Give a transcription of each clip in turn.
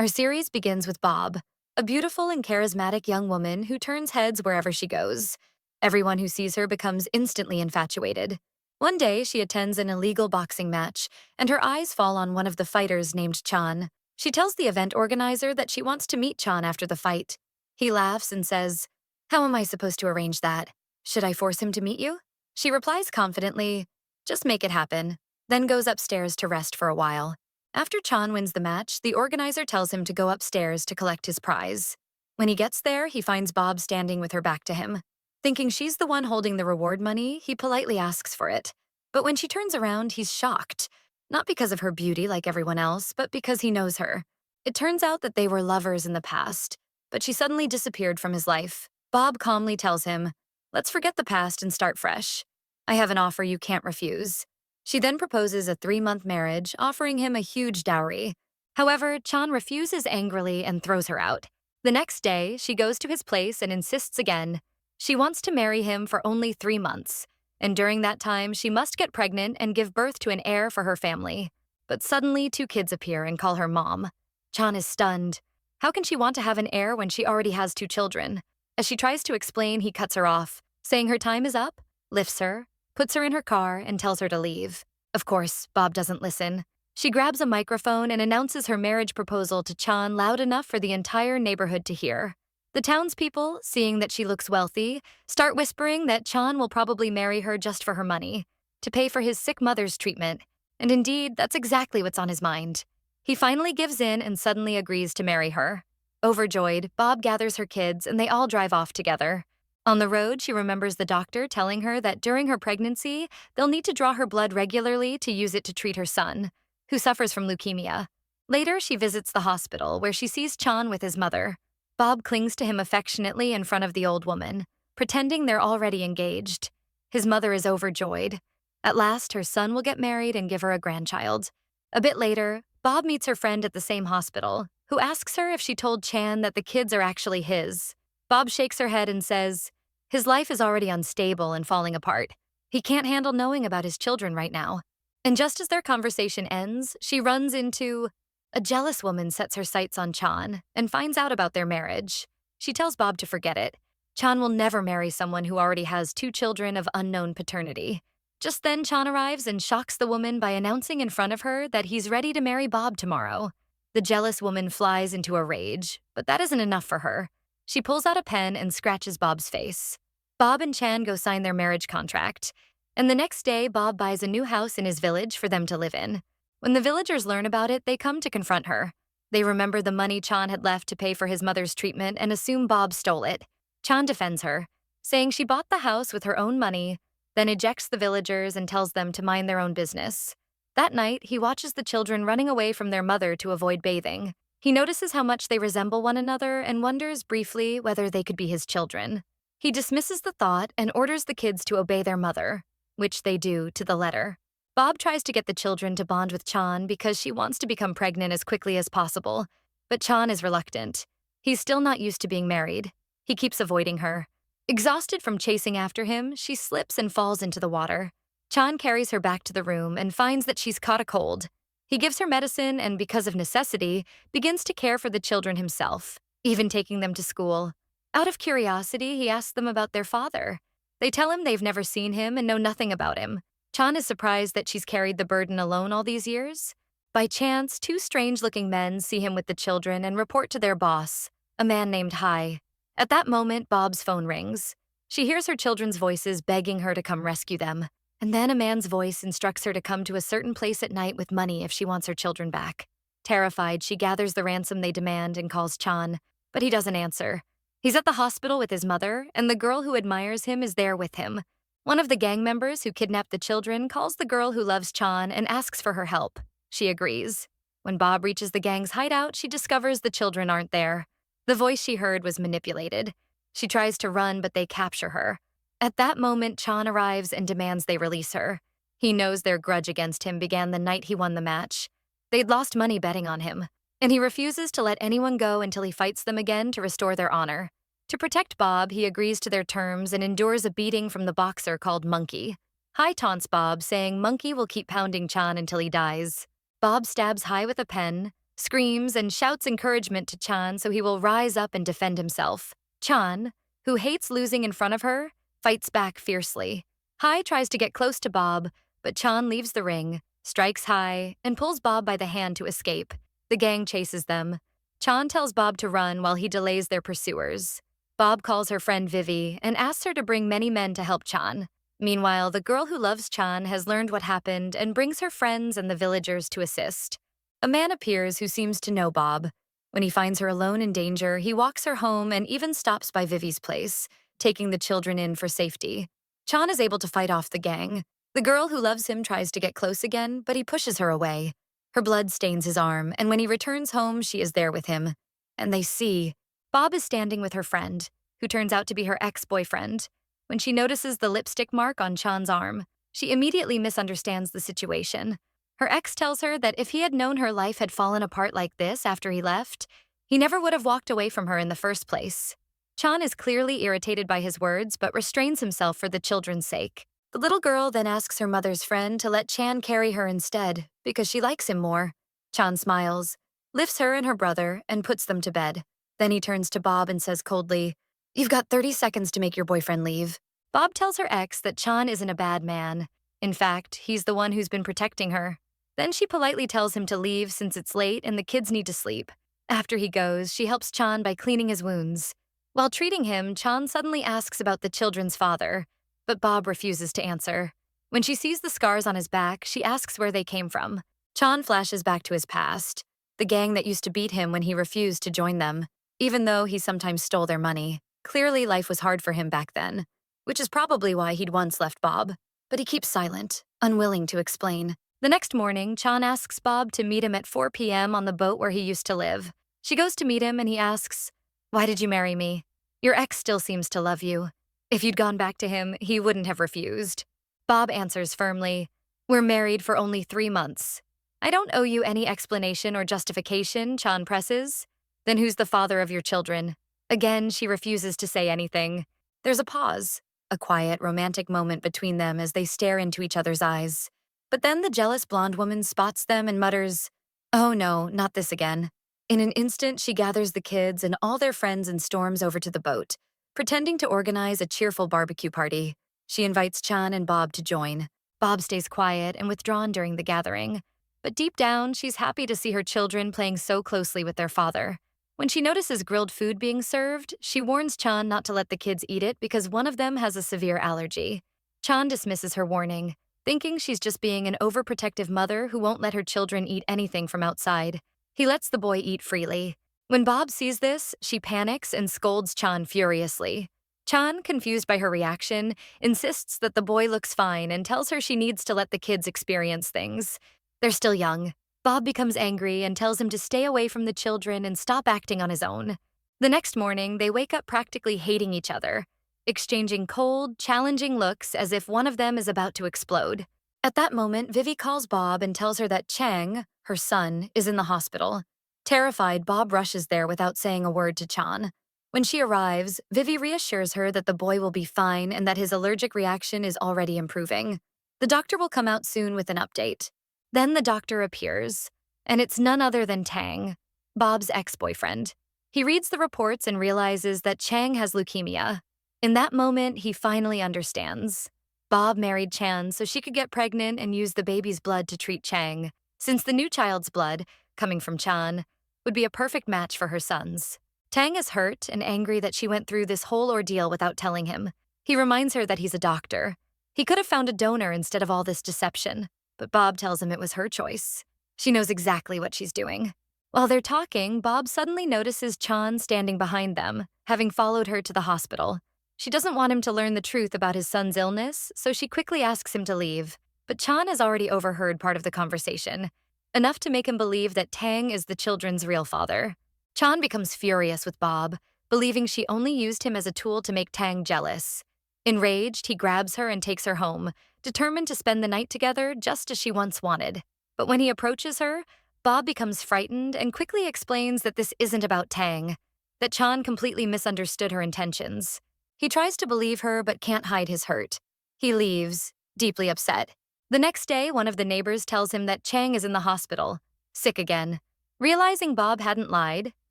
Our series begins with Bob, a beautiful and charismatic young woman who turns heads wherever she goes. Everyone who sees her becomes instantly infatuated. One day, she attends an illegal boxing match, and her eyes fall on one of the fighters named Chan. She tells the event organizer that she wants to meet Chan after the fight. He laughs and says, "How am I supposed to arrange that? Should I force him to meet you?" She replies confidently, "Just make it happen," then goes upstairs to rest for a while. After Chan wins the match, the organizer tells him to go upstairs to collect his prize. When he gets there, he finds Bob standing with her back to him. Thinking she's the one holding the reward money, he politely asks for it. But when she turns around, he's shocked. Not because of her beauty like everyone else, but because he knows her. It turns out that they were lovers in the past, but she suddenly disappeared from his life. Bob calmly tells him, "Let's forget the past and start fresh. I have an offer you can't refuse." She then proposes a 3-month marriage, offering him a huge dowry. However, Chan refuses angrily and throws her out. The next day, she goes to his place and insists again. She wants to marry him for only 3 months, and during that time, she must get pregnant and give birth to an heir for her family. But suddenly, 2 kids appear and call her mom. Chan is stunned. How can she want to have an heir when she already has 2 children? As she tries to explain, he cuts her off, saying her time is up, lifts her, puts her in her car, and tells her to leave. Of course, Bob doesn't listen. She grabs a microphone and announces her marriage proposal to Chan loud enough for the entire neighborhood to hear. The townspeople, seeing that she looks wealthy, start whispering that Chan will probably marry her just for her money, to pay for his sick mother's treatment. And indeed, that's exactly what's on his mind. He finally gives in and suddenly agrees to marry her. Overjoyed, Bob gathers her kids and they all drive off together. On the road, she remembers the doctor telling her that during her pregnancy, they'll need to draw her blood regularly to use it to treat her son, who suffers from leukemia. Later, she visits the hospital, where she sees Chan with his mother. Bob clings to him affectionately in front of the old woman, pretending they're already engaged. His mother is overjoyed. At last, her son will get married and give her a grandchild. A bit later, Bob meets her friend at the same hospital, who asks her if she told Chan that the kids are actually his. Bob shakes her head and says, his life is already unstable and falling apart. He can't handle knowing about his children right now. And just as their conversation ends, she runs into... A jealous woman sets her sights on Chan and finds out about their marriage. She tells Bob to forget it. Chan will never marry someone who already has 2 children of unknown paternity. Just then, Chan arrives and shocks the woman by announcing in front of her that he's ready to marry Bob tomorrow. The jealous woman flies into a rage, but that isn't enough for her. She pulls out a pen and scratches Bob's face. Bob and Chan go sign their marriage contract, and the next day, Bob buys a new house in his village for them to live in. When the villagers learn about it, they come to confront her. They remember the money Chan had left to pay for his mother's treatment and assume Bob stole it. Chan defends her, saying she bought the house with her own money, then ejects the villagers and tells them to mind their own business. That night, he watches the children running away from their mother to avoid bathing. He notices how much they resemble one another and wonders briefly whether they could be his children. He dismisses the thought and orders the kids to obey their mother, which they do to the letter. Bob tries to get the children to bond with Chan because she wants to become pregnant as quickly as possible, but Chan is reluctant. He's still not used to being married. He keeps avoiding her. Exhausted from chasing after him, she slips and falls into the water. Chan carries her back to the room and finds that she's caught a cold. He gives her medicine and, because of necessity, begins to care for the children himself, even taking them to school. Out of curiosity, he asks them about their father. They tell him they've never seen him and know nothing about him. Chan is surprised that she's carried the burden alone all these years. By chance, 2 strange-looking men see him with the children and report to their boss, a man named Hai. At that moment, Bob's phone rings. She hears her children's voices begging her to come rescue them. And then a man's voice instructs her to come to a certain place at night with money if she wants her children back. Terrified, she gathers the ransom they demand and calls Chan, but he doesn't answer. He's at the hospital with his mother, and the girl who admires him is there with him. One of the gang members who kidnapped the children calls the girl who loves Chan and asks for her help. She agrees. When Bob reaches the gang's hideout, she discovers the children aren't there. The voice she heard was manipulated. She tries to run, but they capture her. At that moment, Chan arrives and demands they release her. He knows their grudge against him began the night he won the match. They'd lost money betting on him, and he refuses to let anyone go until he fights them again to restore their honor. To protect Bob, he agrees to their terms and endures a beating from the boxer called Monkey. Hai taunts Bob, saying Monkey will keep pounding Chan until he dies. Bob stabs Hai with a pen, screams and shouts encouragement to Chan so he will rise up and defend himself. Chan, who hates losing in front of her, fights back fiercely. Hai tries to get close to Bob, but Chan leaves the ring, strikes Hai, and pulls Bob by the hand to escape. The gang chases them. Chan tells Bob to run while he delays their pursuers. Bob calls her friend Vivi and asks her to bring many men to help Chan. Meanwhile, the girl who loves Chan has learned what happened and brings her friends and the villagers to assist. A man appears who seems to know Bob. When he finds her alone in danger, he walks her home and even stops by Vivi's place, taking the children in for safety. Chan is able to fight off the gang. The girl who loves him tries to get close again, but he pushes her away. Her blood stains his arm, and when he returns home, she is there with him. And they see. Bob is standing with her friend, who turns out to be her ex-boyfriend. When she notices the lipstick mark on Chan's arm, she immediately misunderstands the situation. Her ex tells her that if he had known her life had fallen apart like this after he left, he never would have walked away from her in the first place. Chan is clearly irritated by his words but restrains himself for the children's sake. The little girl then asks her mother's friend to let Chan carry her instead because she likes him more. Chan smiles, lifts her and her brother, and puts them to bed. Then he turns to Bob and says coldly, "You've got 30 seconds to make your boyfriend leave." Bob tells her ex that Chan isn't a bad man. In fact, he's the one who's been protecting her. Then she politely tells him to leave since it's late and the kids need to sleep. After he goes, she helps Chan by cleaning his wounds. While treating him, Chan suddenly asks about the children's father, but Bob refuses to answer. When she sees the scars on his back, she asks where they came from. Chan flashes back to his past, the gang that used to beat him when he refused to join them, even though he sometimes stole their money. Clearly, life was hard for him back then, which is probably why he'd once left Bob. But he keeps silent, unwilling to explain. The next morning, Chan asks Bob to meet him at 4 p.m. on the boat where he used to live. She goes to meet him and he asks, "Why did you marry me? Your ex still seems to love you." If you'd gone back to him, he wouldn't have refused. Bob answers firmly, "We're married for only 3 months." "I don't owe you any explanation or justification," Chan presses. "Then who's the father of your children?" Again, she refuses to say anything. There's a pause, a quiet, romantic moment between them as they stare into each other's eyes. But then the jealous blonde woman spots them and mutters, "Oh no, not this again." In an instant, she gathers the kids and all their friends and storms over to the boat, pretending to organize a cheerful barbecue party. She invites Chan and Bob to join. Bob stays quiet and withdrawn during the gathering, but deep down, she's happy to see her children playing so closely with their father. When she notices grilled food being served, she warns Chan not to let the kids eat it because one of them has a severe allergy. Chan dismisses her warning, thinking she's just being an overprotective mother who won't let her children eat anything from outside. He lets the boy eat freely. When Bob sees this, she panics and scolds Chan furiously. Chan, confused by her reaction, insists that the boy looks fine and tells her she needs to let the kids experience things. They're still young. Bob becomes angry and tells him to stay away from the children and stop acting on his own. The next morning, they wake up practically hating each other, exchanging cold, challenging looks as if one of them is about to explode. At that moment, Vivi calls Bob and tells her that Chang, her son, is in the hospital. Terrified, Bob rushes there without saying a word to Chan. When she arrives, Vivi reassures her that the boy will be fine and that his allergic reaction is already improving. The doctor will come out soon with an update. Then the doctor appears, and it's none other than Tang, Bob's ex-boyfriend. He reads the reports and realizes that Chang has leukemia. In that moment, he finally understands. Bob married Chan so she could get pregnant and use the baby's blood to treat Chang, since the new child's blood, coming from Chan, would be a perfect match for her son's. Tang is hurt and angry that she went through this whole ordeal without telling him. He reminds her that he's a doctor. He could have found a donor instead of all this deception, but Bob tells him it was her choice. She knows exactly what she's doing. While they're talking, Bob suddenly notices Chan standing behind them, having followed her to the hospital. She doesn't want him to learn the truth about his son's illness, so she quickly asks him to leave. But Chan has already overheard part of the conversation, enough to make him believe that Tang is the children's real father. Chan becomes furious with Bob, believing she only used him as a tool to make Tang jealous. Enraged, he grabs her and takes her home, determined to spend the night together just as she once wanted. But when he approaches her, Bob becomes frightened and quickly explains that this isn't about Tang, that Chan completely misunderstood her intentions. He tries to believe her but can't hide his hurt. He leaves, deeply upset. The next day, one of the neighbors tells him that Chang is in the hospital, sick again. Realizing Bob hadn't lied,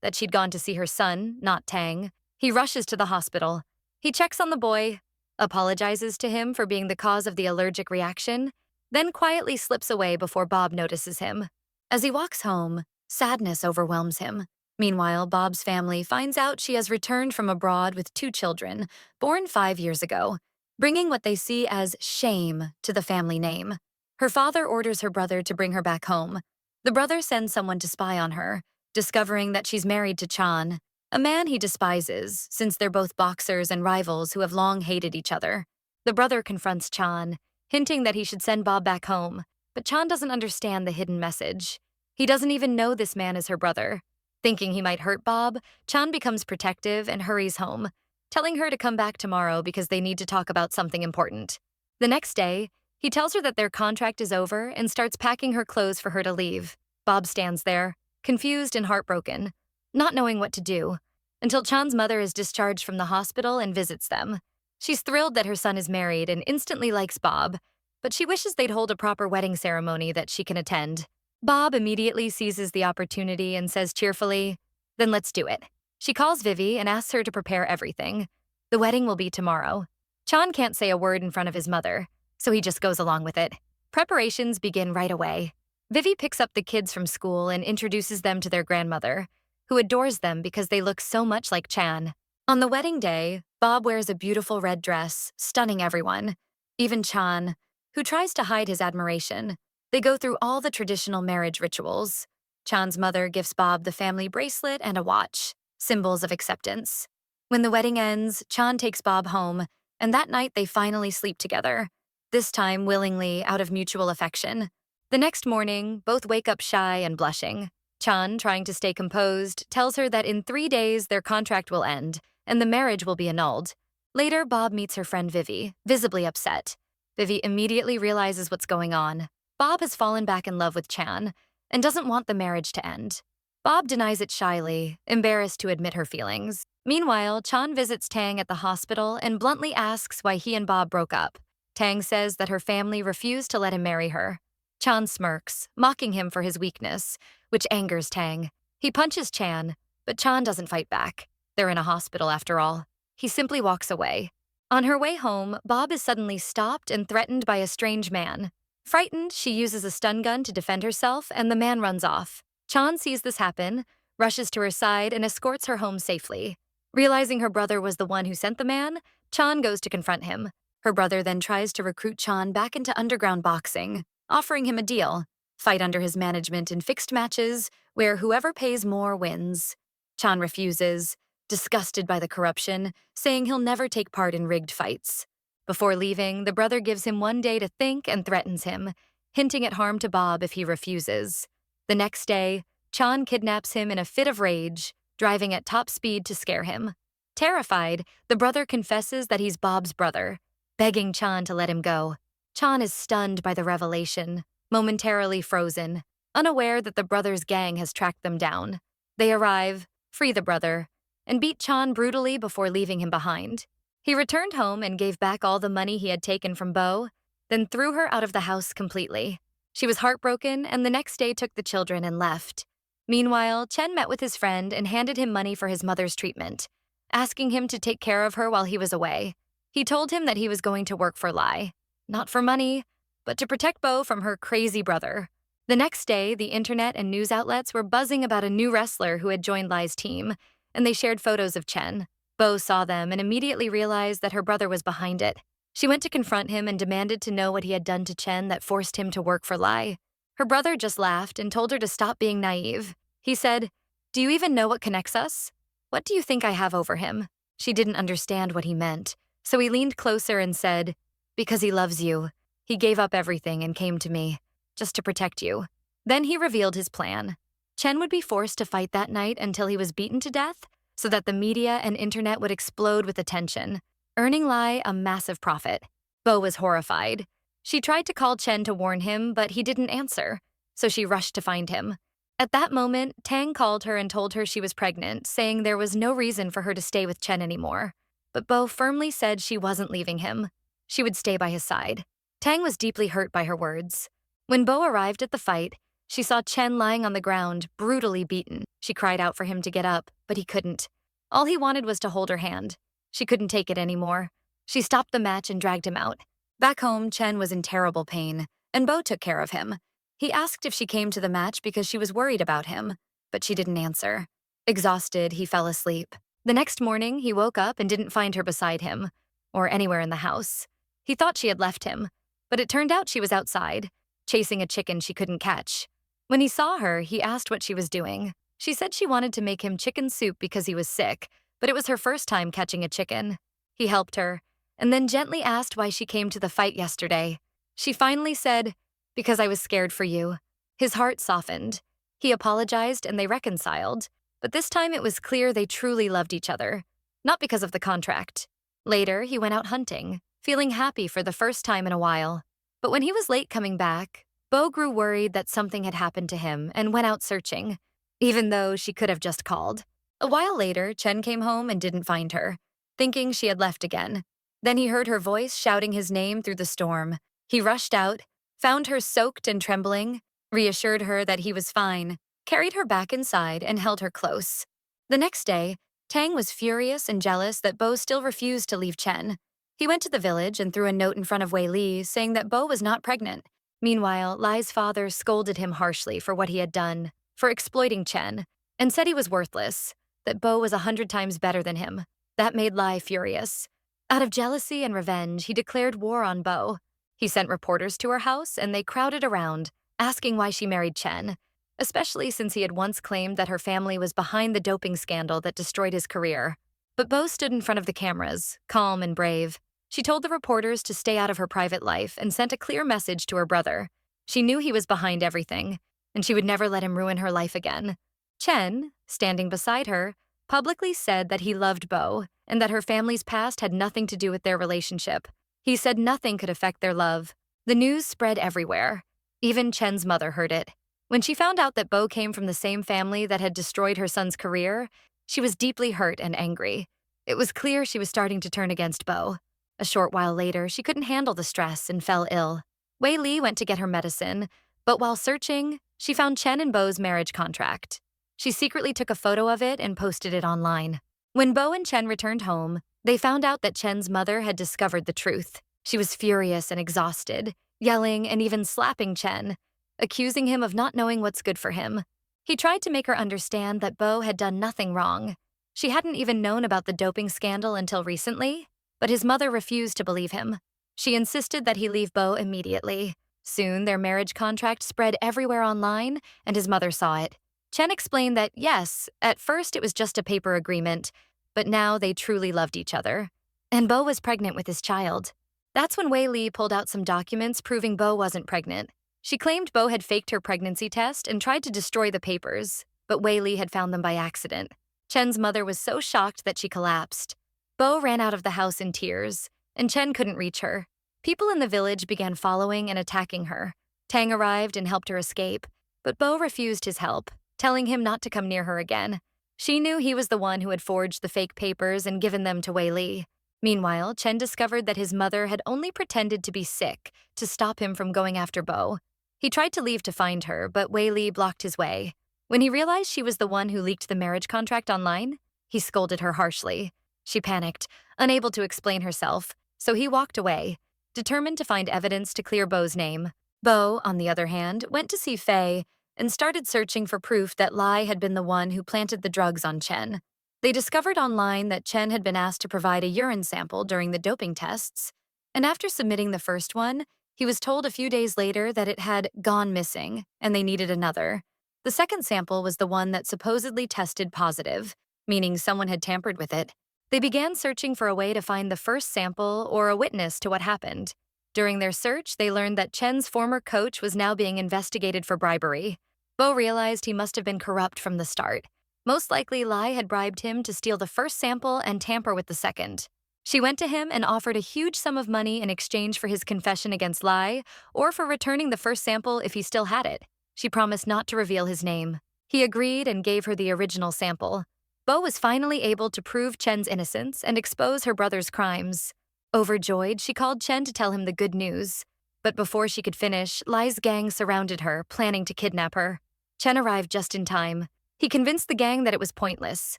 that she'd gone to see her son, not Tang, he rushes to the hospital. He checks on the boy, apologizes to him for being the cause of the allergic reaction, then quietly slips away before Bob notices him. As he walks home, sadness overwhelms him. Meanwhile, Bob's family finds out she has returned from abroad with 2 children, born 5 years ago, bringing what they see as shame to the family name. Her father orders her brother to bring her back home. The brother sends someone to spy on her, discovering that she's married to Chan, a man he despises since they're both boxers and rivals who have long hated each other. The brother confronts Chan, hinting that he should send Bob back home, but Chan doesn't understand the hidden message. He doesn't even know this man is her brother. Thinking he might hurt Bob, Chan becomes protective and hurries home, telling her to come back tomorrow because they need to talk about something important. The next day, he tells her that their contract is over and starts packing her clothes for her to leave. Bob stands there, confused and heartbroken, not knowing what to do, until Chan's mother is discharged from the hospital and visits them. She's thrilled that her son is married and instantly likes Bob, but she wishes they'd hold a proper wedding ceremony that she can attend. Bob immediately seizes the opportunity and says cheerfully, "Then let's do it." She calls Vivi and asks her to prepare everything. The wedding will be tomorrow. Chan can't say a word in front of his mother, so he just goes along with it. Preparations begin right away. Vivi picks up the kids from school and introduces them to their grandmother, who adores them because they look so much like Chan. On the wedding day, Bob wears a beautiful red dress, stunning everyone, even Chan, who tries to hide his admiration. They go through all the traditional marriage rituals. Chan's mother gives Bob the family bracelet and a watch, symbols of acceptance. When the wedding ends, Chan takes Bob home, and that night they finally sleep together, this time willingly out of mutual affection. The next morning, both wake up shy and blushing. Chan, trying to stay composed, tells her that in 3 days their contract will end and the marriage will be annulled. Later, Bob meets her friend Vivi, visibly upset. Vivi immediately realizes what's going on. Bob has fallen back in love with Chan and doesn't want the marriage to end. Bob denies it shyly, embarrassed to admit her feelings. Meanwhile, Chan visits Tang at the hospital and bluntly asks why he and Bob broke up. Tang says that her family refused to let him marry her. Chan smirks, mocking him for his weakness, which angers Tang. He punches Chan, but Chan doesn't fight back. They're in a hospital after all. He simply walks away. On her way home, Bob is suddenly stopped and threatened by a strange man. Frightened, she uses a stun gun to defend herself, and the man runs off. Chan sees this happen, rushes to her side, and escorts her home safely. Realizing her brother was the one who sent the man, Chan goes to confront him. Her brother then tries to recruit Chan back into underground boxing, offering him a deal: fight under his management in fixed matches, where whoever pays more wins. Chan refuses, disgusted by the corruption, saying he'll never take part in rigged fights. Before leaving, the brother gives him 1 day to think and threatens him, hinting at harm to Bob if he refuses. The next day, Chan kidnaps him in a fit of rage, driving at top speed to scare him. Terrified, the brother confesses that he's Bob's brother, begging Chan to let him go. Chan is stunned by the revelation, momentarily frozen, unaware that the brother's gang has tracked them down. They arrive, free the brother, and beat Chan brutally before leaving him behind. He returned home and gave back all the money he had taken from Bo, then threw her out of the house completely. She was heartbroken and the next day took the children and left. Meanwhile, Chen met with his friend and handed him money for his mother's treatment, asking him to take care of her while he was away. He told him that he was going to work for Lai, not for money, but to protect Bo from her crazy brother. The next day, the internet and news outlets were buzzing about a new wrestler who had joined Lai's team, and they shared photos of Chen. Bo saw them and immediately realized that her brother was behind it. She went to confront him and demanded to know what he had done to Chen that forced him to work for Lai. Her brother just laughed and told her to stop being naive. He said, "Do you even know what connects us? What do you think I have over him?" She didn't understand what he meant, so he leaned closer and said, "Because he loves you. He gave up everything and came to me, just to protect you." Then he revealed his plan. Chen would be forced to fight that night until he was beaten to death, so that the media and internet would explode with attention, earning Lai a massive profit. Bo was horrified. She tried to call Chen to warn him, but he didn't answer, so she rushed to find him. At that moment, Tang called her and told her she was pregnant, saying there was no reason for her to stay with Chen anymore. But Bo firmly said she wasn't leaving him. She would stay by his side. Tang was deeply hurt by her words. When Bo arrived at the fight, She saw Chen lying on the ground, brutally beaten. She cried out for him to get up, but he couldn't. All he wanted was to hold her hand. She couldn't take it anymore. She stopped the match and dragged him out. Back home, Chen was in terrible pain, and Bo took care of him. He asked if she came to the match because she was worried about him, but she didn't answer. Exhausted, he fell asleep. The next morning, he woke up and didn't find her beside him, or anywhere in the house. He thought she had left him, but it turned out she was outside, chasing a chicken she couldn't catch. When he saw her, he asked what she was doing. She said she wanted to make him chicken soup because he was sick, but it was her first time catching a chicken. He helped her, and then gently asked why she came to the fight yesterday. She finally said, "Because I was scared for you." His heart softened. He apologized and they reconciled, but this time it was clear they truly loved each other, not because of the contract. Later, he went out hunting, feeling happy for the first time in a while. But when he was late coming back, Bo grew worried that something had happened to him and went out searching, even though she could have just called. A while later, Chen came home and didn't find her, thinking she had left again. Then he heard her voice shouting his name through the storm. He rushed out, found her soaked and trembling, reassured her that he was fine, carried her back inside, and held her close. The next day, Tang was furious and jealous that Bo still refused to leave Chen. He went to the village and threw a note in front of Wei Li saying that Bo was not pregnant. Meanwhile, Lai's father scolded him harshly for what he had done, for exploiting Chen, and said he was worthless, that Bo was 100 times better than him. That made Lai furious. Out of jealousy and revenge, he declared war on Bo. He sent reporters to her house, and they crowded around, asking why she married Chen, especially since he had once claimed that her family was behind the doping scandal that destroyed his career. But Bo stood in front of the cameras, calm and brave. She told the reporters to stay out of her private life and sent a clear message to her brother. She knew he was behind everything, and she would never let him ruin her life again. Chen, standing beside her, publicly said that he loved Bo and that her family's past had nothing to do with their relationship. He said nothing could affect their love. The news spread everywhere. Even Chen's mother heard it. When she found out that Bo came from the same family that had destroyed her son's career, she was deeply hurt and angry. It was clear she was starting to turn against Bo. A short while later, she couldn't handle the stress and fell ill. Wei Li went to get her medicine, but while searching, she found Chen and Bo's marriage contract. She secretly took a photo of it and posted it online. When Bo and Chen returned home, they found out that Chen's mother had discovered the truth. She was furious and exhausted, yelling and even slapping Chen, accusing him of not knowing what's good for him. He tried to make her understand that Bo had done nothing wrong. She hadn't even known about the doping scandal until recently, but his mother refused to believe him. She insisted that he leave Bo immediately. Soon, their marriage contract spread everywhere online, and his mother saw it. Chen explained that, yes, at first it was just a paper agreement, but now they truly loved each other. And Bo was pregnant with his child. That's when Wei Li pulled out some documents proving Bo wasn't pregnant. She claimed Bo had faked her pregnancy test and tried to destroy the papers, but Wei Li had found them by accident. Chen's mother was so shocked that she collapsed. Bo ran out of the house in tears, and Chen couldn't reach her. People in the village began following and attacking her. Tang arrived and helped her escape, but Bo refused his help, telling him not to come near her again. She knew he was the one who had forged the fake papers and given them to Wei Li. Meanwhile, Chen discovered that his mother had only pretended to be sick to stop him from going after Bo. He tried to leave to find her, but Wei Li blocked his way. When he realized she was the one who leaked the marriage contract online, he scolded her harshly. She panicked, unable to explain herself, so he walked away, determined to find evidence to clear Bo's name. Bo, on the other hand, went to see Faye and started searching for proof that Lai had been the one who planted the drugs on Chen. They discovered online that Chen had been asked to provide a urine sample during the doping tests, and after submitting the first one, he was told a few days later that it had gone missing and they needed another. The second sample was the one that supposedly tested positive, meaning someone had tampered with it. They began searching for a way to find the first sample or a witness to what happened. During their search, they learned that Chen's former coach was now being investigated for bribery. Bo realized he must have been corrupt from the start. Most likely, Lai had bribed him to steal the first sample and tamper with the second. She went to him and offered a huge sum of money in exchange for his confession against Lai, or for returning the first sample if he still had it. She promised not to reveal his name. He agreed and gave her the original sample. Bo was finally able to prove Chen's innocence and expose her brother's crimes. Overjoyed, she called Chen to tell him the good news. But before she could finish, Lai's gang surrounded her, planning to kidnap her. Chen arrived just in time. He convinced the gang that it was pointless.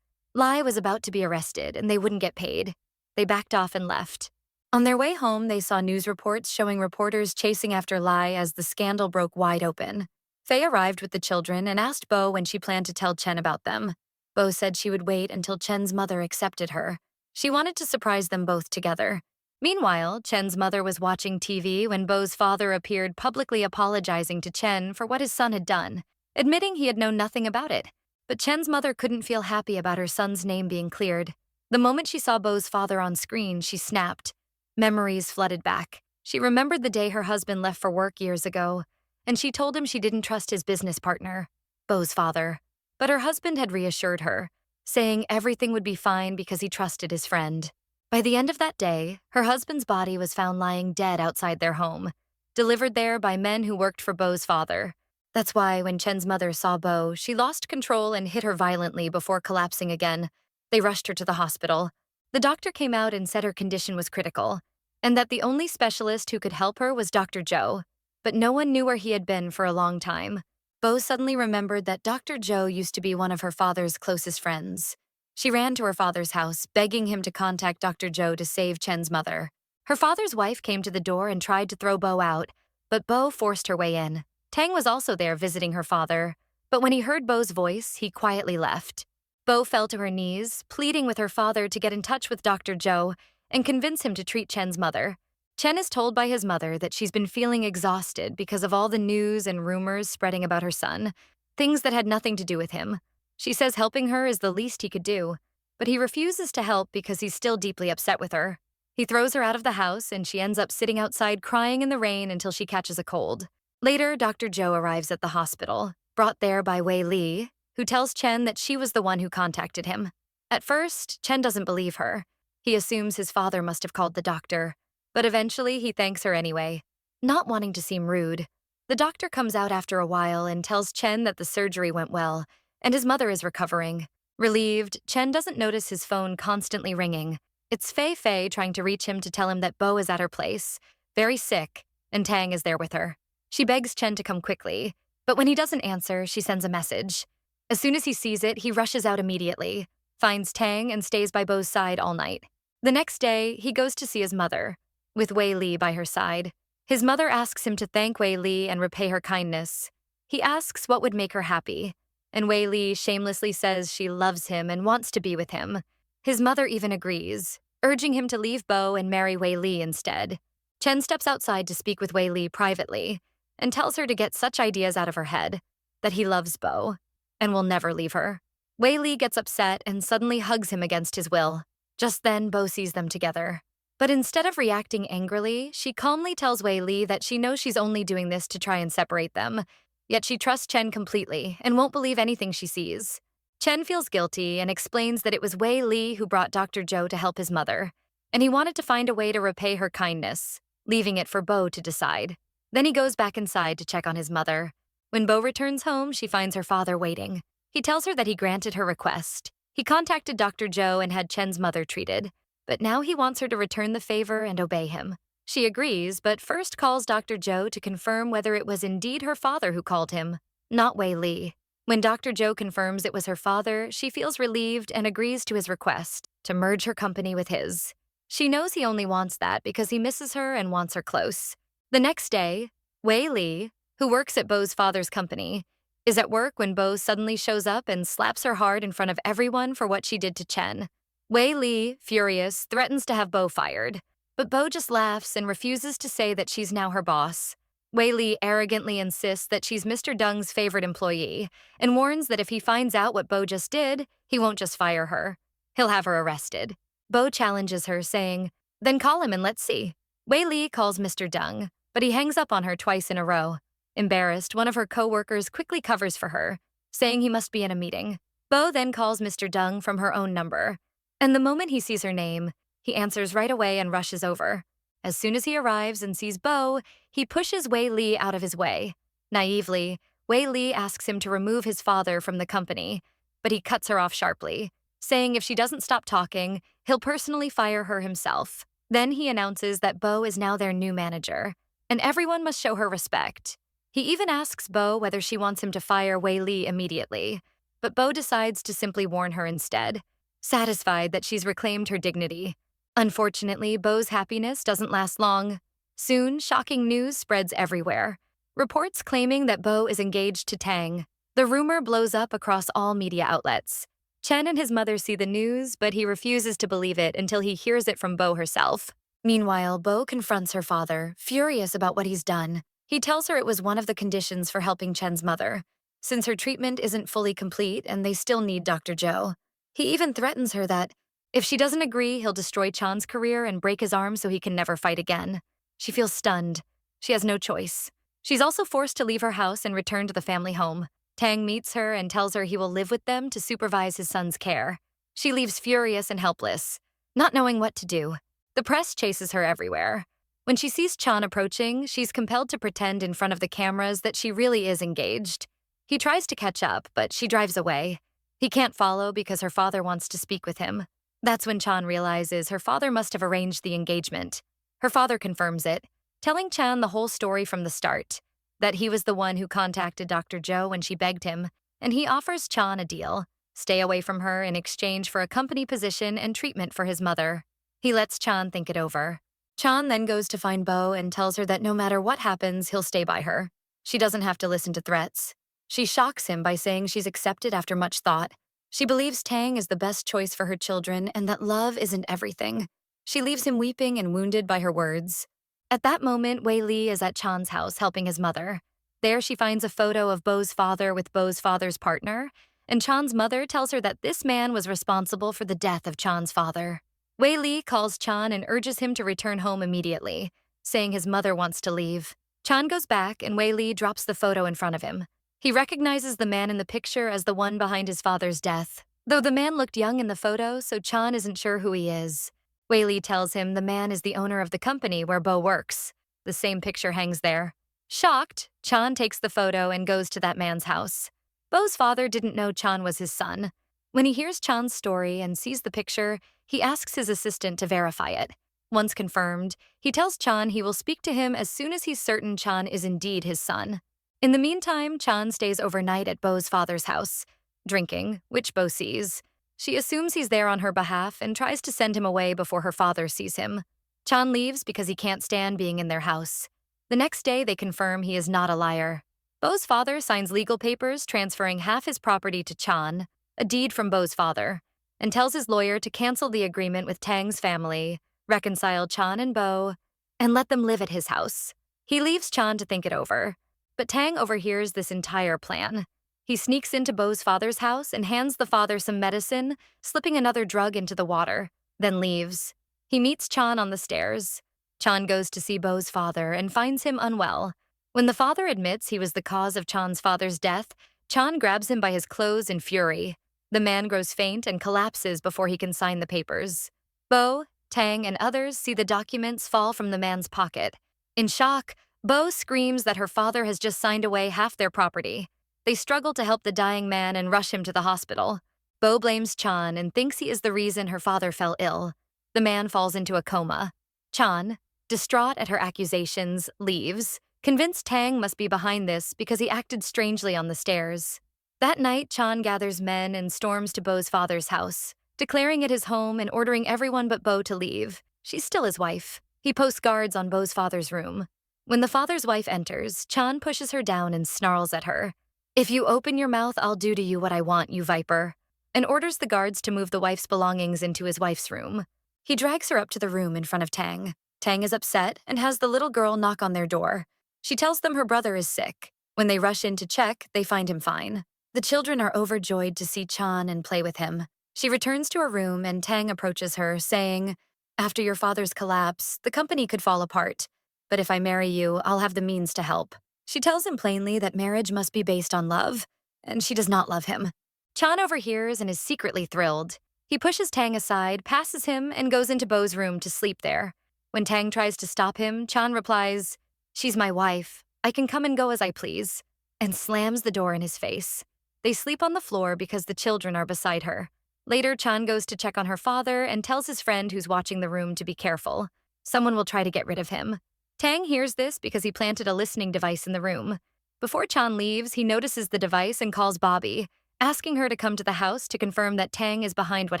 Lai was about to be arrested, and they wouldn't get paid. They backed off and left. On their way home, they saw news reports showing reporters chasing after Lai as the scandal broke wide open. Faye arrived with the children and asked Bo when she planned to tell Chen about them. Bo said she would wait until Chen's mother accepted her. She wanted to surprise them both together. Meanwhile, Chen's mother was watching TV when Bo's father appeared publicly apologizing to Chen for what his son had done, admitting he had known nothing about it. But Chen's mother couldn't feel happy about her son's name being cleared. The moment she saw Bo's father on screen, she snapped. Memories flooded back. She remembered the day her husband left for work years ago, and she told him she didn't trust his business partner, Bo's father. But her husband had reassured her, saying everything would be fine because he trusted his friend. By the end of that day, her husband's body was found lying dead outside their home, delivered there by men who worked for Bo's father. That's why when Chen's mother saw Bo, she lost control and hit her violently before collapsing again. They rushed her to the hospital. The doctor came out and said her condition was critical, and that the only specialist who could help her was Dr. Joe. But no one knew where he had been for a long time. Bo suddenly remembered that Dr. Joe used to be one of her father's closest friends. She ran to her father's house, begging him to contact Dr. Joe to save Chen's mother. Her father's wife came to the door and tried to throw Bo out, but Bo forced her way in. Tang was also there visiting her father, but when he heard Bo's voice, he quietly left. Bo fell to her knees, pleading with her father to get in touch with Dr. Joe and convince him to treat Chen's mother. Chen is told by his mother that she's been feeling exhausted because of all the news and rumors spreading about her son, things that had nothing to do with him. She says helping her is the least he could do, but he refuses to help because he's still deeply upset with her. He throws her out of the house, and she ends up sitting outside crying in the rain until she catches a cold. Later, Dr. Joe arrives at the hospital, brought there by Wei Li, who tells Chen that she was the one who contacted him. At first, Chen doesn't believe her. He assumes his father must have called the doctor, but eventually he thanks her anyway, not wanting to seem rude. The doctor comes out after a while and tells Chen that the surgery went well, and his mother is recovering. Relieved, Chen doesn't notice his phone constantly ringing. It's Fei trying to reach him to tell him that Bo is at her place, very sick, and Tang is there with her. She begs Chen to come quickly, but when he doesn't answer, she sends a message. As soon as he sees it, he rushes out immediately, finds Tang, and stays by Bo's side all night. The next day, he goes to see his mother, with Wei Li by her side. His mother asks him to thank Wei Li and repay her kindness. He asks what would make her happy, and Wei Li shamelessly says she loves him and wants to be with him. His mother even agrees, urging him to leave Bo and marry Wei Li instead. Chen steps outside to speak with Wei Li privately and tells her to get such ideas out of her head, that he loves Bo and will never leave her. Wei Li gets upset and suddenly hugs him against his will. Just then, Bo sees them together. But instead of reacting angrily, she calmly tells Wei Li that she knows she's only doing this to try and separate them, yet she trusts Chen completely and won't believe anything she sees. Chen feels guilty and explains that it was Wei Li who brought Dr. Joe to help his mother, and he wanted to find a way to repay her kindness, leaving it for Bo to decide. Then he goes back inside to check on his mother. When Bo returns home, she finds her father waiting. He tells her that he granted her request. He contacted Dr. Joe and had Chen's mother treated, but now he wants her to return the favor and obey him. She agrees, but first calls Dr. Joe to confirm whether it was indeed her father who called him, not Wei Li. When Dr. Joe confirms it was her father, she feels relieved and agrees to his request to merge her company with his. She knows he only wants that because he misses her and wants her close. The next day, Wei Li, who works at Bo's father's company, is at work when Bo suddenly shows up and slaps her hard in front of everyone for what she did to Chen. Wei Li, furious, threatens to have Bo fired, but Bo just laughs and refuses to say that she's now her boss. Wei Li arrogantly insists that she's Mr. Deng's favorite employee and warns that if he finds out what Bo just did, he won't just fire her. He'll have her arrested. Bo challenges her, saying, "Then call him and let's see." Wei Li calls Mr. Deng, but he hangs up on her twice in a row. Embarrassed, one of her co-workers quickly covers for her, saying he must be in a meeting. Bo then calls Mr. Deng from her own number, and the moment he sees her name, he answers right away and rushes over. As soon as he arrives and sees Bo, he pushes Wei Li out of his way. Naively, Wei Li asks him to remove his father from the company, but he cuts her off sharply, saying if she doesn't stop talking, he'll personally fire her himself. Then he announces that Bo is now their new manager, and everyone must show her respect. He even asks Bo whether she wants him to fire Wei Li immediately, but Bo decides to simply warn her instead, satisfied that she's reclaimed her dignity. Unfortunately, Bo's happiness doesn't last long. Soon, shocking news spreads everywhere. Reports claiming that Bo is engaged to Tang. The rumor blows up across all media outlets. Chen and his mother see the news, but he refuses to believe it until he hears it from Bo herself. Meanwhile, Bo confronts her father, furious about what he's done. He tells her it was one of the conditions for helping Chen's mother, since her treatment isn't fully complete and they still need Dr. Zhou. He even threatens her that if she doesn't agree, he'll destroy Chan's career and break his arm so he can never fight again. She feels stunned. She has no choice. She's also forced to leave her house and return to the family home. Tang meets her and tells her he will live with them to supervise his son's care. She leaves furious and helpless, not knowing what to do. The press chases her everywhere. When she sees Chan approaching, she's compelled to pretend in front of the cameras that she really is engaged. He tries to catch up, but she drives away. He can't follow because her father wants to speak with him. That's when Chan realizes her father must have arranged the engagement. Her father confirms it, telling Chan the whole story from the start, that he was the one who contacted Dr. Zhou when she begged him, and he offers Chan a deal: stay away from her in exchange for a company position and treatment for his mother. He lets Chan think it over. Chan then goes to find Bo and tells her that no matter what happens, he'll stay by her. She doesn't have to listen to threats. She shocks him by saying she's accepted after much thought. She believes Tang is the best choice for her children and that love isn't everything. She leaves him weeping and wounded by her words. At that moment, Wei Li is at Chan's house helping his mother. There she finds a photo of Bo's father with Bo's father's partner, and Chan's mother tells her that this man was responsible for the death of Chan's father. Wei Li calls Chan and urges him to return home immediately, saying his mother wants to leave. Chan goes back and Wei Li drops the photo in front of him. He recognizes the man in the picture as the one behind his father's death, though the man looked young in the photo, so Chan isn't sure who he is. Wei Li tells him the man is the owner of the company where Bo works. The same picture hangs there. Shocked, Chan takes the photo and goes to that man's house. Bo's father didn't know Chan was his son. When he hears Chan's story and sees the picture, he asks his assistant to verify it. Once confirmed, he tells Chan he will speak to him as soon as he's certain Chan is indeed his son. In the meantime, Chan stays overnight at Bo's father's house, drinking, which Bo sees. She assumes he's there on her behalf and tries to send him away before her father sees him. Chan leaves because he can't stand being in their house. The next day, they confirm he is not a liar. Bo's father signs legal papers transferring half his property to Chan, a deed from Bo's father, and tells his lawyer to cancel the agreement with Tang's family, reconcile Chan and Bo, and let them live at his house. He leaves Chan to think it over. But Tang overhears this entire plan. He sneaks into Bo's father's house and hands the father some medicine, slipping another drug into the water, then leaves. He meets Chan on the stairs. Chan goes to see Bo's father and finds him unwell. When the father admits he was the cause of Chan's father's death, Chan grabs him by his clothes in fury. The man grows faint and collapses before he can sign the papers. Bo, Tang, and others see the documents fall from the man's pocket. In shock, Bo screams that her father has just signed away half their property. They struggle to help the dying man and rush him to the hospital. Bo blames Chan and thinks he is the reason her father fell ill. The man falls into a coma. Chan, distraught at her accusations, leaves, convinced Tang must be behind this because he acted strangely on the stairs. That night, Chan gathers men and storms to Bo's father's house, declaring it his home and ordering everyone but Bo to leave. She's still his wife. He posts guards on Bo's father's room. When the father's wife enters, Chan pushes her down and snarls at her. "If you open your mouth, I'll do to you what I want, you viper," and orders the guards to move the wife's belongings into his wife's room. He drags her up to the room in front of Tang. Tang is upset and has the little girl knock on their door. She tells them her brother is sick. When they rush in to check, they find him fine. The children are overjoyed to see Chan and play with him. She returns to her room and Tang approaches her, saying, "After your father's collapse, the company could fall apart. But if I marry you, I'll have the means to help." She tells him plainly that marriage must be based on love, and she does not love him. Chan overhears and is secretly thrilled. He pushes Tang aside, passes him, and goes into Bo's room to sleep there. When Tang tries to stop him, Chan replies, "She's my wife. I can come and go as I please," and slams the door in his face. They sleep on the floor because the children are beside her. Later, Chan goes to check on her father and tells his friend who's watching the room to be careful. Someone will try to get rid of him. Tang hears this because he planted a listening device in the room. Before Chan leaves, he notices the device and calls Bobby, asking her to come to the house to confirm that Tang is behind what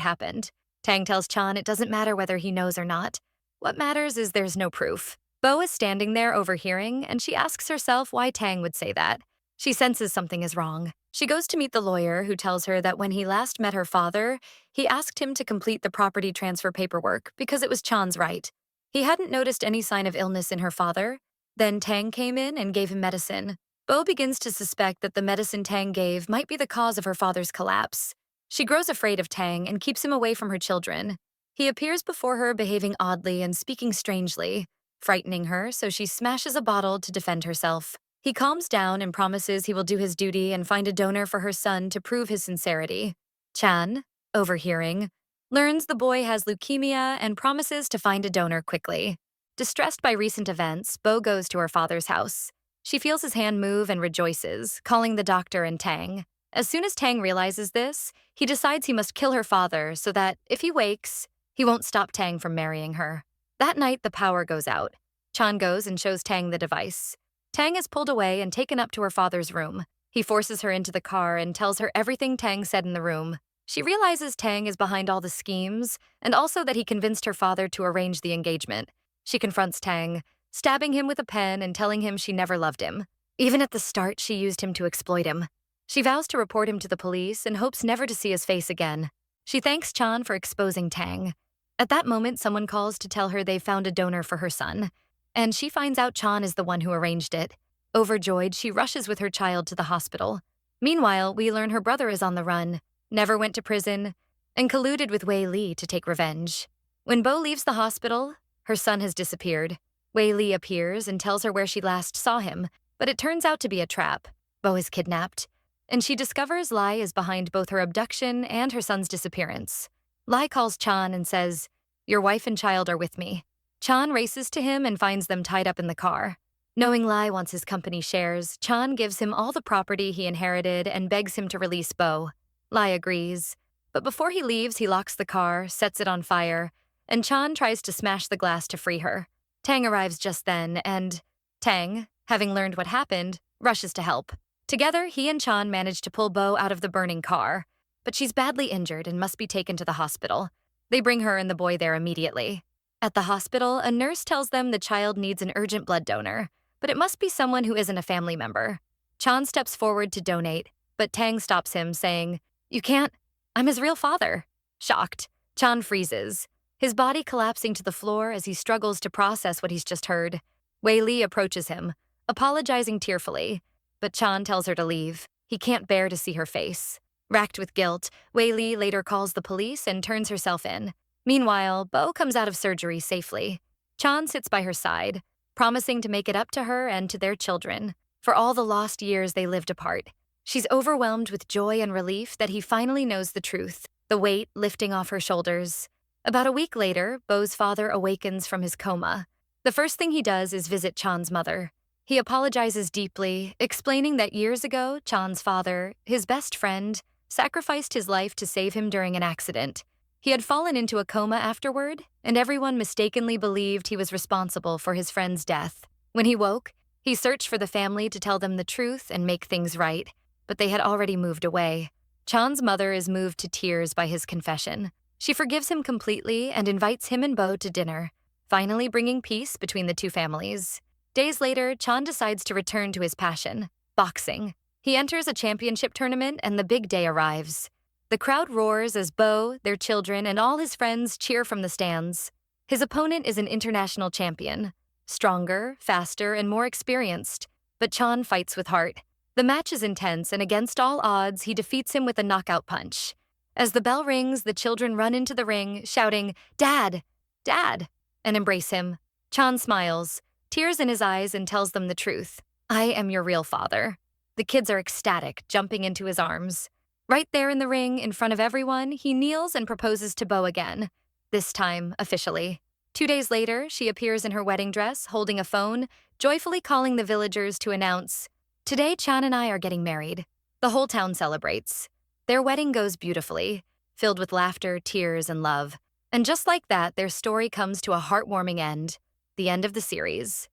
happened. Tang tells Chan it doesn't matter whether he knows or not. What matters is there's no proof. Bo is standing there overhearing, and she asks herself why Tang would say that. She senses something is wrong. She goes to meet the lawyer, who tells her that when he last met her father, he asked him to complete the property transfer paperwork because it was Chan's right. He hadn't noticed any sign of illness in her father. Then Tang came in and gave him medicine. Bo begins to suspect that the medicine Tang gave might be the cause of her father's collapse. She grows afraid of Tang and keeps him away from her children. He appears before her behaving oddly and speaking strangely, frightening her, so she smashes a bottle to defend herself. He calms down and promises he will do his duty and find a donor for her son to prove his sincerity. Chan, overhearing, learns the boy has leukemia and promises to find a donor quickly. Distressed by recent events, Bo goes to her father's house. She feels his hand move and rejoices, calling the doctor and Tang. As soon as Tang realizes this, he decides he must kill her father so that, if he wakes, he won't stop Tang from marrying her. That night, the power goes out. Chan goes and shows Tang the device. Tang is pulled away and taken up to her father's room. He forces her into the car and tells her everything Tang said in the room. She realizes Tang is behind all the schemes, and also that he convinced her father to arrange the engagement. She confronts Tang, stabbing him with a pen and telling him she never loved him. Even at the start, she used him to exploit him. She vows to report him to the police and hopes never to see his face again. She thanks Chan for exposing Tang. At that moment, someone calls to tell her they've found a donor for her son, and she finds out Chan is the one who arranged it. Overjoyed, she rushes with her child to the hospital. Meanwhile, we learn her brother is on the run, never went to prison, and colluded with Wei Li to take revenge. When Bo leaves the hospital, her son has disappeared. Wei Li appears and tells her where she last saw him, but it turns out to be a trap. Bo is kidnapped, and she discovers Lai is behind both her abduction and her son's disappearance. Lai calls Chan and says, "Your wife and child are with me." Chan races to him and finds them tied up in the car. Knowing Lai wants his company shares, Chan gives him all the property he inherited and begs him to release Bo. Lai agrees, but before he leaves, he locks the car, sets it on fire, and Chan tries to smash the glass to free her. Tang arrives just then, and Tang, having learned what happened, rushes to help. Together, he and Chan manage to pull Bo out of the burning car, but she's badly injured and must be taken to the hospital. They bring her and the boy there immediately. At the hospital, a nurse tells them the child needs an urgent blood donor, but it must be someone who isn't a family member. Chan steps forward to donate, but Tang stops him, saying, "You can't. I'm his real father." Shocked, Chan freezes, his body collapsing to the floor as he struggles to process what he's just heard. Wei Li approaches him, apologizing tearfully, but Chan tells her to leave. He can't bear to see her face. Racked with guilt, Wei Li later calls the police and turns herself in. Meanwhile, Bo comes out of surgery safely. Chan sits by her side, promising to make it up to her and to their children for all the lost years they lived apart. She's overwhelmed with joy and relief that he finally knows the truth, the weight lifting off her shoulders. About a week later, Bo's father awakens from his coma. The first thing he does is visit Chan's mother. He apologizes deeply, explaining that years ago, Chan's father, his best friend, sacrificed his life to save him during an accident. He had fallen into a coma afterward, and everyone mistakenly believed he was responsible for his friend's death. When he woke, he searched for the family to tell them the truth and make things right, but they had already moved away. Chan's mother is moved to tears by his confession. She forgives him completely and invites him and Bo to dinner, finally bringing peace between the two families. Days later, Chan decides to return to his passion, boxing. He enters a championship tournament and the big day arrives. The crowd roars as Bo, their children, and all his friends cheer from the stands. His opponent is an international champion, stronger, faster, and more experienced, but Chan fights with heart. The match is intense, and against all odds, he defeats him with a knockout punch. As the bell rings, the children run into the ring, shouting, "Dad! Dad!" and embrace him. Chan smiles, tears in his eyes, and tells them the truth. "I am your real father." The kids are ecstatic, jumping into his arms. Right there in the ring, in front of everyone, he kneels and proposes to Bo again, this time officially. 2 days later, she appears in her wedding dress, holding a phone, joyfully calling the villagers to announce, "Today, Chan and I are getting married." The whole town celebrates. Their wedding goes beautifully, filled with laughter, tears, and love. And just like that, their story comes to a heartwarming end, the end of the series.